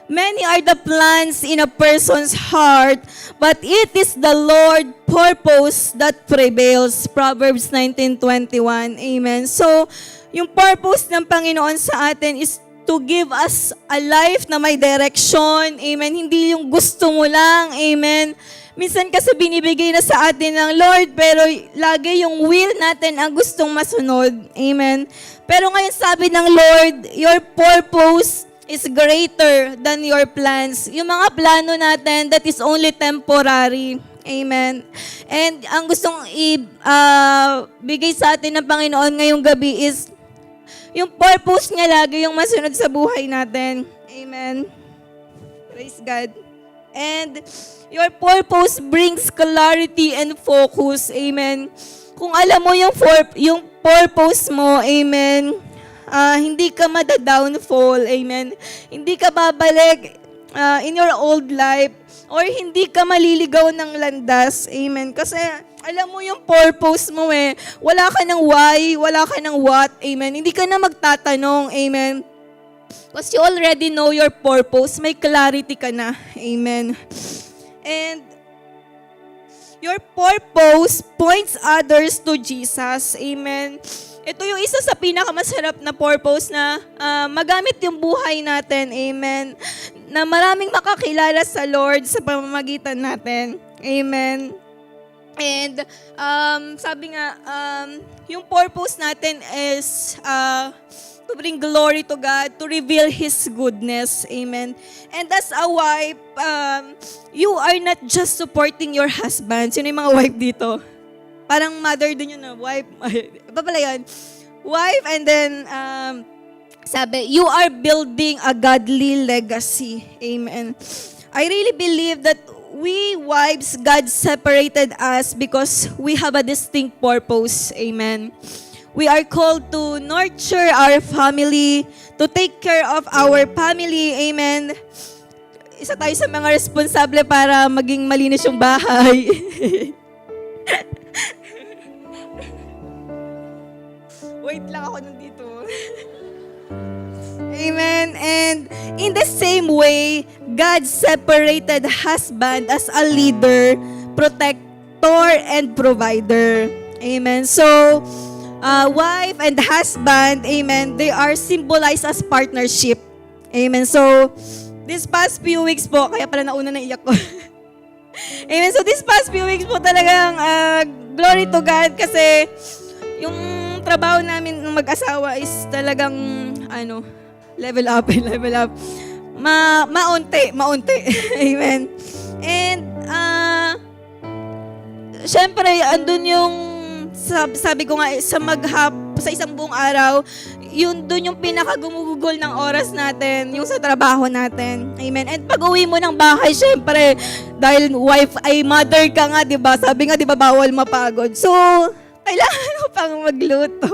Many are the plans in a person's heart, but it is the Lord's purpose that prevails. Proverbs 19:21. Amen. So, yung purpose ng Panginoon sa atin is to give us a life na may direction. Amen. Hindi yung gusto mo lang. Amen. Minsan kasi binibigay na sa atin ng Lord, pero lagi yung will natin ang gustong masunod. Amen. Pero ngayon sabi ng Lord, your purpose is greater than your plans. Yung mga plano natin, that is only temporary. Amen. And ang gustong bigay sa atin ng Panginoon ngayong gabi is, yung purpose niya lagi yung masunod sa buhay natin. Amen. Praise God. And your purpose brings clarity and focus. Amen. Kung alam mo yung purpose mo, amen, hindi ka mada-downfall, amen. Hindi ka babalik in your old life, or hindi ka maliligaw ng landas, amen. Kasi alam mo yung purpose mo wala ka ng why, wala ka ng what, amen. Hindi ka na magtatanong, amen. Because you already know your purpose, may clarity ka na, amen. And your purpose points others to Jesus. Amen. Ito yung isa sa pinakamasarap na purpose na magamit yung buhay natin. Amen. Na maraming makakilala sa Lord sa pamamagitan natin. Amen. And sabi nga, yung purpose natin is to bring glory to God, to reveal His goodness. Amen. And as a wife, you are not just supporting your husband. Sino yung mga wife dito? Parang mother din yun na wife. Iba pala yun. Wife, and then, sabi, you are building a godly legacy. Amen. I really believe that we wives, God separated us because we have a distinct purpose. Amen. We are called to nurture our family, to take care of our family. Amen. Isa tayo sa mga responsable para maging malinis yung bahay. Wait lang ako nandito. Amen. And in the same way, God separated husband as a leader, protector, and provider. Amen. So, wife and husband, amen, they are symbolized as partnership. Amen. So, this past few weeks po, kaya pala nauna na iyak ko. Amen. So, this past few weeks po talagang glory to God kasi yung trabaho namin ng mag-asawa is talagang level up. Maunti. Amen. And syempre, andun yung sabi ko nga, sa isang buong araw, yun dun yung pinakagumugugol ng oras natin, yung sa trabaho natin. Amen. And pag uwi mo ng bahay, syempre, dahil wife ay mother ka nga, di ba? Sabi nga, di ba, bawal mapagod. So, kailangan mo pang magluto.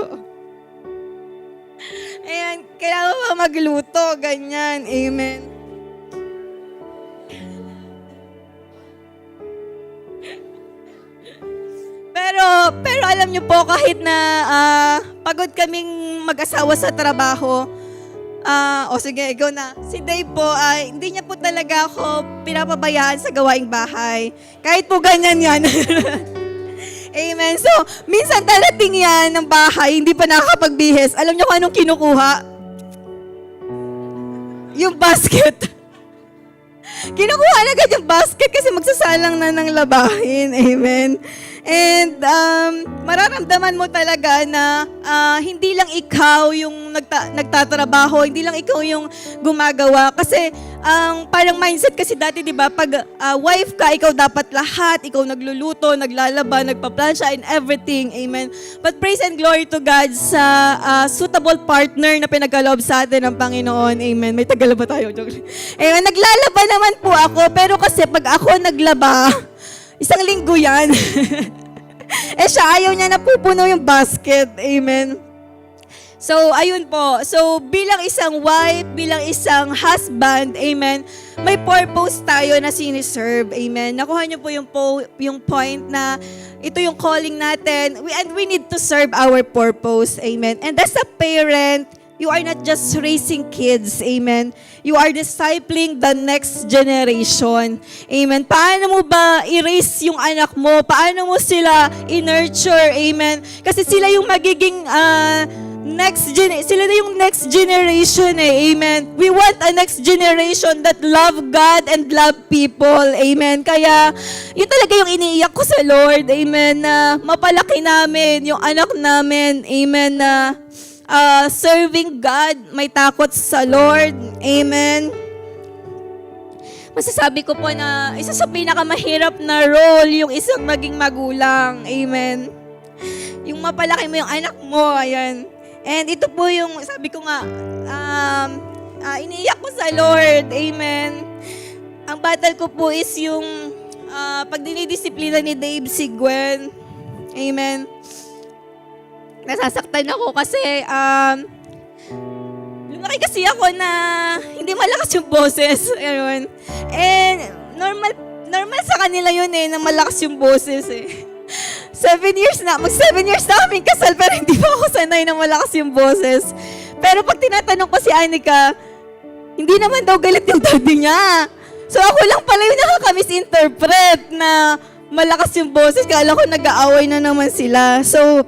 Ayan, kailangan mo pang magluto, ganyan. Amen. Pero alam niyo po, kahit na pagod kaming mag-asawa sa trabaho, sige, ikaw na. Si Dave po, hindi niya po talaga ako pinapabayaan sa gawaing bahay. Kahit po ganyan yan. Amen. So, minsan darating yan ng bahay, hindi pa nakakapagbihis. Alam niyo kung anong kinukuha? Yung basket. Kinukuha na agad yung basket kasi magsasalang na ng labahin. Amen. And mararamdaman mo talaga na hindi lang ikaw yung nagtatrabaho, hindi lang ikaw yung gumagawa. Kasi parang mindset kasi dati, di ba, pag wife ka, ikaw dapat lahat, ikaw nagluluto, naglalaba, nagpaplansya, and everything. Amen. But praise and glory to God sa suitable partner na pinagkaloob sa atin ng Panginoon. Amen. May tagalaba tayo. Amen. Naglalaba naman po ako, pero kasi pag ako naglaba, isang linggo yan. Siya, ayaw niya na pupuno yung basket. Amen. So, ayun po. So, bilang isang wife, bilang isang husband, amen, may purpose tayo na siniserve. Amen. Nakuha niyo po yung point na ito yung calling natin. We need to serve our purpose. Amen. And as a parent, you are not just raising kids. Amen. You are discipling the next generation. Amen. Paano mo ba i-raise yung anak mo? Paano mo sila i-nurture? Amen. Kasi sila yung magiging sila na yung next generation. Amen. We want a next generation that love God and love people. Amen. Kaya yun talaga yung iniiyak ko sa Lord. Amen. Na mapalaki namin yung anak namin. Amen. Na serving God, may takot sa Lord. Amen. Masasabi ko po na isa sa pinakamahirap na role yung isang maging magulang. Amen. Yung mapalaki mo yung anak mo, ayan. And ito po yung, sabi ko nga, iniiyak ko sa Lord. Amen. Ang battle ko po is yung pag dinidisiplina ni Dave si Gwen. Amen. Nasasaktan ako kasi lumaki kasi ako na hindi malakas yung boses. Ayun. And normal sa kanila yun na malakas yung boses 7 years na kami kasal pero hindi pa ako sanay na malakas yung boses. Pero pag tinatanong ko si Anika, hindi naman daw galit yung daddy niya. So ako lang pala yung nakaka-misinterpret na malakas yung boses. Kala ko nag-aaway na naman sila. So,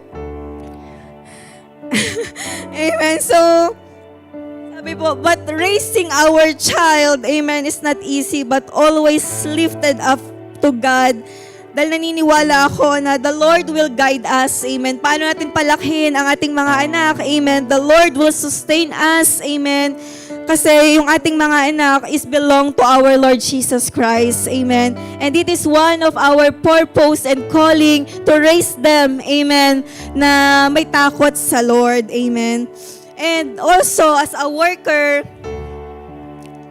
amen. So, sabi po, but raising our child, amen, is not easy but always lifted up to God. Dahil naniniwala ako na the Lord will guide us. Amen. Paano natin palakihin ang ating mga anak? Amen. The Lord will sustain us. Amen. Kasi yung ating mga anak is belong to our Lord Jesus Christ. Amen. And it is one of our purpose and calling to raise them. Amen. Na may takot sa Lord. Amen. And also, as a worker,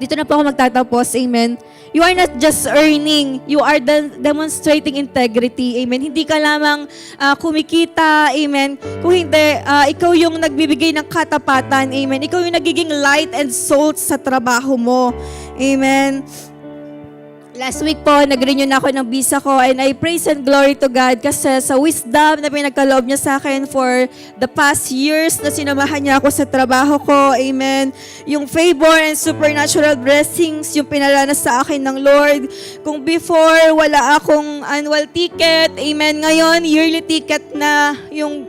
dito na po ako magtatapos. Amen. You are not just earning, you are demonstrating integrity. Amen. Hindi ka lamang kumikita. Amen. Kung hindi, ikaw yung nagbibigay ng katapatan. Amen. Ikaw yung nagiging light and salt sa trabaho mo. Amen. Last week po, nag-renew na ako ng visa ko and I praise and glory to God kasi sa wisdom na pinagkaloob niya sa akin for the past years na sinamahan niya ako sa trabaho ko. Amen. Yung favor and supernatural blessings yung pinalanas sa akin ng Lord. Kung before, wala akong annual ticket. Amen. Ngayon, yearly ticket na yung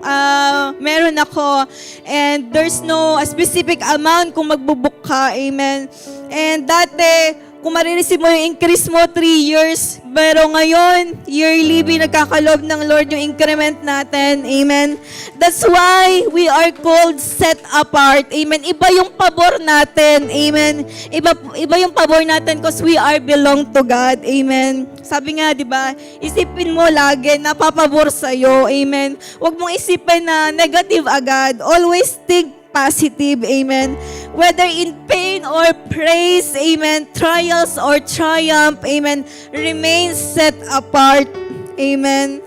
meron ako. And there's no specific amount kung magbubuk ka. Amen. And dati, kung marireceive mo yung increase mo 3 years, pero ngayon, yearly, binagkakalob ng Lord yung increment natin. Amen. That's why we are called set apart. Amen. Iba yung pabor natin. Amen. Iba yung pabor natin because we are belong to God. Amen. Sabi nga, di ba, isipin mo lagi na papabor sa'yo. Amen. Huwag mong isipin na negative agad. Always think positive, amen. Whether in pain or praise, amen, trials or triumph, amen, remain set apart, amen.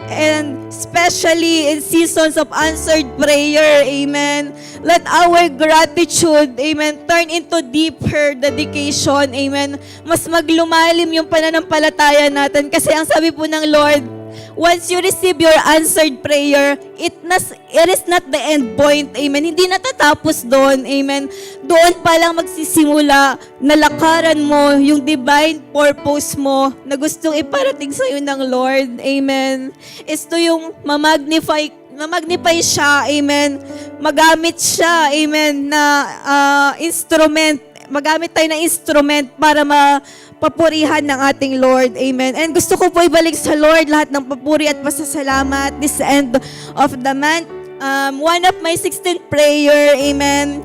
And especially in seasons of answered prayer, amen, let our gratitude, amen, turn into deeper dedication, amen. Mas maglumalim yung pananampalataya natin kasi ang sabi po ng Lord, once you receive your answered prayer, it is not the end point. Amen. Hindi natatapos doon. Amen. Doon pa lang magsisimula na lakaran mo yung divine purpose mo na gustong iparating sa iyo ng Lord. Amen. Ito yung mamagnify siya. Amen. Magamit siya. Amen. Na instrument. Magamit tayo na instrument para papurihan ng ating Lord. Amen. And gusto ko po ibalik sa Lord lahat ng papuri at pasasalamat this end of the month. One of my 16th prayer, amen,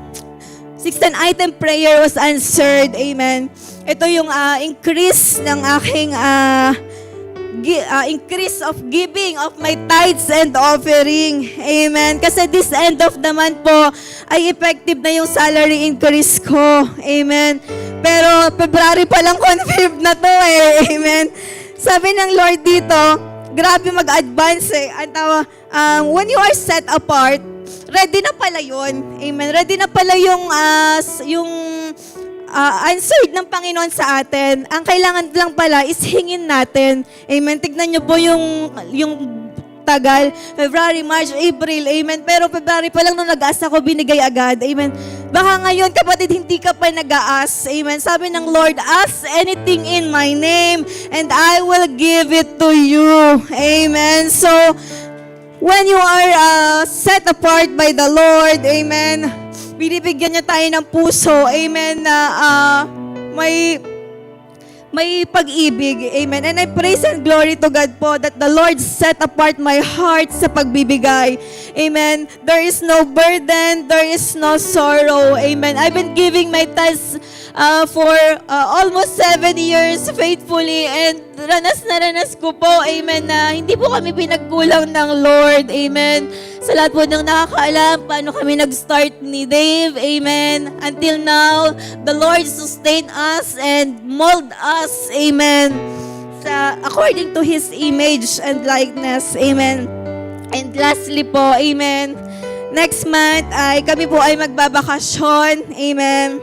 16 item prayer was answered. Amen. Ito yung increase ng aking increase of giving of my tithes and offering. Amen. Kasi this end of the month po ay effective na yung salary increase ko. Amen. Pero February pa lang confirmed na to Amen. Sabi ng Lord dito, grabe mag-advance when you are set apart, ready na pala yun. Amen. Ready na pala yung answered ng Panginoon sa atin. Ang kailangan lang pala is hingin natin. Amen. Tignan niyo po yung tagal. February, March, April. Amen. Pero February pa lang nung nag-aas ako, binigay agad. Amen. Baka ngayon, kapatid, hindi ka pa nag-aas. Amen. Sabi ng Lord, ask anything in my name and I will give it to you. Amen. So, when you are set apart by the Lord, amen, binibigyan niya tayo ng puso, amen, na may pag-ibig, amen. And I praise and glory to God po that the Lord set apart my heart sa pagbibigay, amen. There is no burden, there is no sorrow, amen. I've been giving my tithes for almost 7 years faithfully and ranas ko po, amen, na hindi po kami pinagkulang ng Lord, amen. Sa lahat po ng nakakaalam, paano kami nag-start ni Dave, amen. Until now, the Lord sustained us and mold us, amen, according to His image and likeness, amen. And lastly po, amen, next month ay kami po ay magbabakasyon. Amen.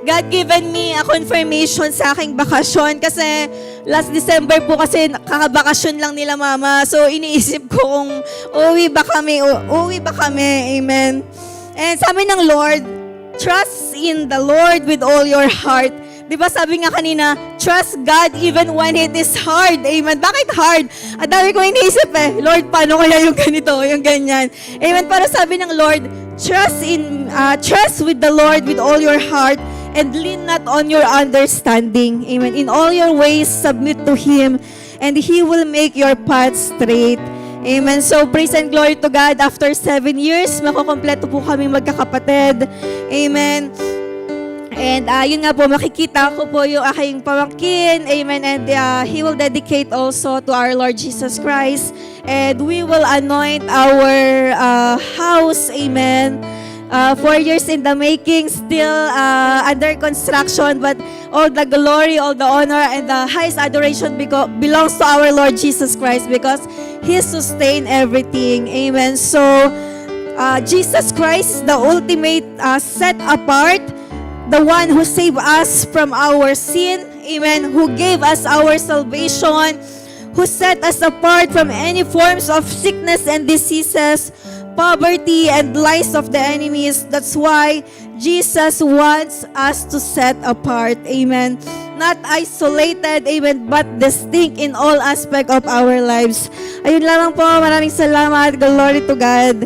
God given me a confirmation sa aking bakasyon kasi last December po kasi kakabakasyon lang nila mama. So iniisip ko kung uwi ba kami. Amen. And sabi ng Lord, trust in the Lord with all your heart. Di ba sabi nga kanina, trust God even when it is hard. Amen. Bakit hard? Ang dami kong iniisip Lord, paano kaya yung ganito, yung ganyan? Amen. Para sabi ng Lord, trust with the Lord with all your heart and lean not on your understanding. Amen. In all your ways, submit to Him and He will make your path straight. Amen. So, praise and glory to God. After 7 years, makukompleto po kami magkakapatid. Amen. And yun nga po, makikita ko po yung aking pamangkin. Amen. And he will dedicate also to our Lord Jesus Christ. And we will anoint our house. Amen. 4 years in the making, still under construction. But all the glory, all the honor, and the highest adoration belongs to our Lord Jesus Christ because He sustained everything. Amen. So, Jesus Christ is the ultimate set apart, the one who saved us from our sin, amen, who gave us our salvation, who set us apart from any forms of sickness and diseases, poverty and lies of the enemies. That's why Jesus wants us to set apart, amen. Not isolated, amen, but distinct in all aspect of our lives. Ayun lamang po, maraming salamat. Glory to God.